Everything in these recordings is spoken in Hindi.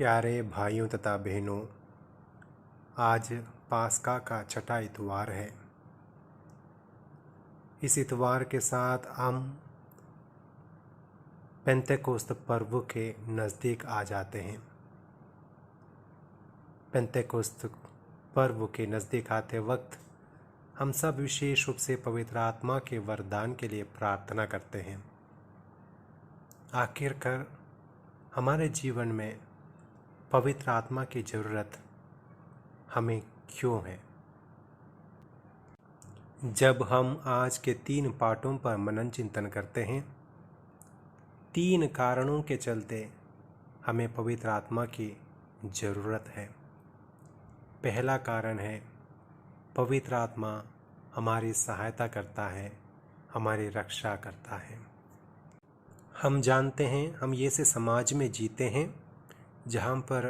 प्यारे भाइयों तथा बहनों, आज पास्का का छठा इतवार है। इस इतवार के साथ हम पेंतेकोस्त पर्व के नज़दीक आ जाते हैं। पेंतेकोस्त पर्व के नज़दीक आते वक्त हम सब विशेष रूप से पवित्र आत्मा के वरदान के लिए प्रार्थना करते हैं। आखिरकार हमारे जीवन में पवित्र आत्मा की ज़रूरत हमें क्यों है? जब हम आज के 3 पाठों पर मनन चिंतन करते हैं, 3 कारणों के चलते हमें पवित्र आत्मा की ज़रूरत है। पहला कारण है, पवित्र आत्मा हमारी सहायता करता है, हमारी रक्षा करता है। हम जानते हैं, हम ये से समाज में जीते हैं जहाँ पर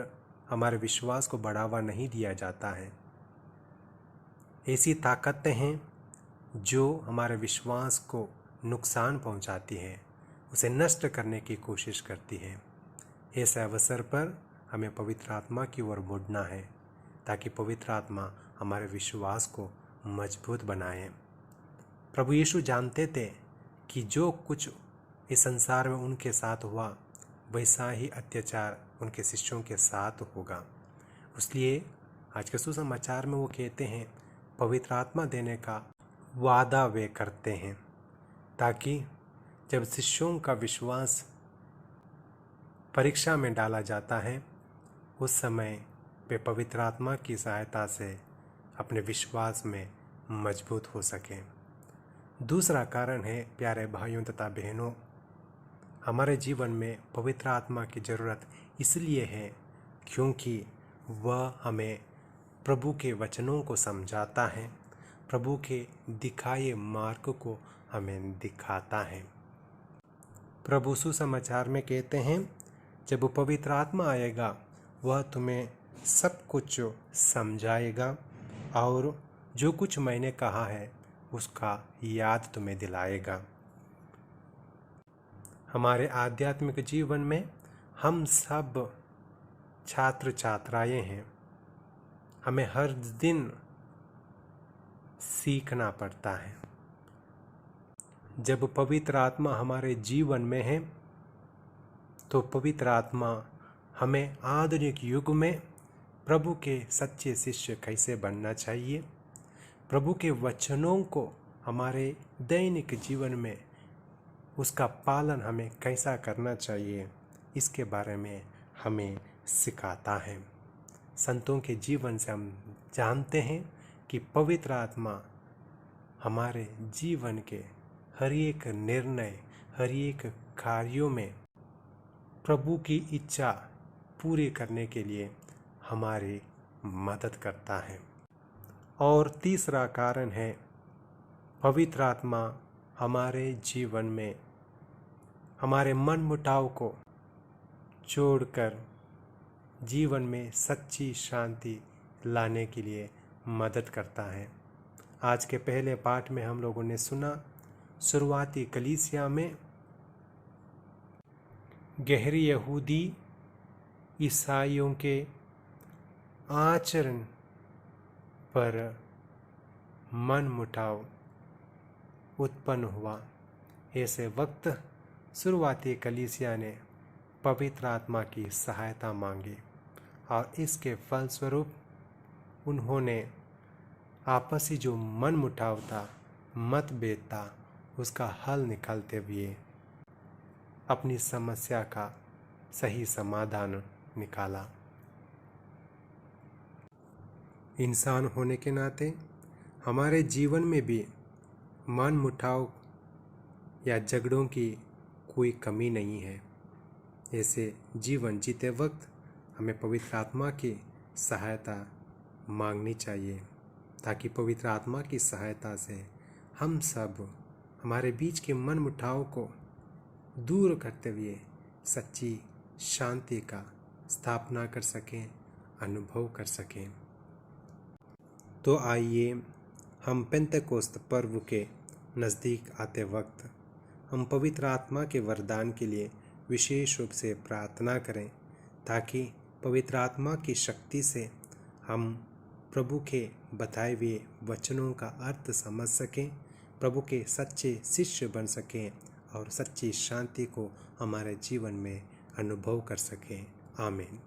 हमारे विश्वास को बढ़ावा नहीं दिया जाता है। ऐसी ताकतें हैं जो हमारे विश्वास को नुकसान पहुंचाती है, उसे नष्ट करने की कोशिश करती है। ऐसे अवसर पर हमें पवित्र आत्मा की ओर मुड़ना है ताकि पवित्र आत्मा हमारे विश्वास को मजबूत बनाए। प्रभु यीशु जानते थे कि जो कुछ इस संसार में उनके साथ हुआ वैसा ही अत्याचार उनके शिष्यों के साथ होगा। इसलिए आज के सुसमाचार में वो कहते हैं, पवित्र आत्मा देने का वादा वे करते हैं ताकि जब शिष्यों का विश्वास परीक्षा में डाला जाता है उस समय वे पवित्र आत्मा की सहायता से अपने विश्वास में मजबूत हो सकें। दूसरा कारण है, प्यारे भाइयों तथा बहनों, हमारे जीवन में पवित्र आत्मा की ज़रूरत इसलिए है क्योंकि वह हमें प्रभु के वचनों को समझाता है, प्रभु के दिखाए मार्ग को हमें दिखाता है। प्रभु सुसमाचार में कहते हैं, जब पवित्र आत्मा आएगा वह तुम्हें सब कुछ समझाएगा और जो कुछ मैंने कहा है उसका याद तुम्हें दिलाएगा। हमारे आध्यात्मिक जीवन में हम सब छात्र छात्राएं हैं। हमें हर दिन सीखना पड़ता है। जब पवित्र आत्मा हमारे जीवन में है तो पवित्र आत्मा हमें आधुनिक युग में प्रभु के सच्चे शिष्य कैसे बनना चाहिए, प्रभु के वचनों को हमारे दैनिक जीवन में उसका पालन हमें कैसा करना चाहिए, इसके बारे में हमें सिखाता है। संतों के जीवन से हम जानते हैं कि पवित्र आत्मा हमारे जीवन के हर एक निर्णय, हर एक कार्यों में प्रभु की इच्छा पूरी करने के लिए हमारी मदद करता है। और तीसरा कारण है, पवित्र आत्मा हमारे जीवन में हमारे मन मुटाव को छोड़कर जीवन में सच्ची शांति लाने के लिए मदद करता है। आज के पहले पाठ में हम लोगों ने सुना, शुरुआती कलीसिया में गहरी यहूदी ईसाइयों के आचरण पर मन मुटाव उत्पन्न हुआ। ऐसे वक्त शुरुआती कलीसिया ने पवित्र आत्मा की सहायता मांगी और इसके फलस्वरूप उन्होंने आपसी जो मन मुटाव था, मतभेद था, उसका हल निकालते हुए अपनी समस्या का सही समाधान निकाला। इंसान होने के नाते हमारे जीवन में भी मन मुटाव या झगड़ों की कोई कमी नहीं है। ऐसे जीवन जीते वक्त हमें पवित्र आत्मा की सहायता मांगनी चाहिए ताकि पवित्र आत्मा की सहायता से हम सब हमारे बीच के मन मुटाव को दूर करते हुए सच्ची शांति का स्थापना कर सकें, अनुभव कर सकें। तो आइए हम पेंतेकोस्त पर्व के नज़दीक आते वक्त हम पवित्र आत्मा के वरदान के लिए विशेष रूप से प्रार्थना करें ताकि पवित्र आत्मा की शक्ति से हम प्रभु के बताए हुए वचनों का अर्थ समझ सकें, प्रभु के सच्चे शिष्य बन सकें और सच्ची शांति को हमारे जीवन में अनुभव कर सकें। आमीन।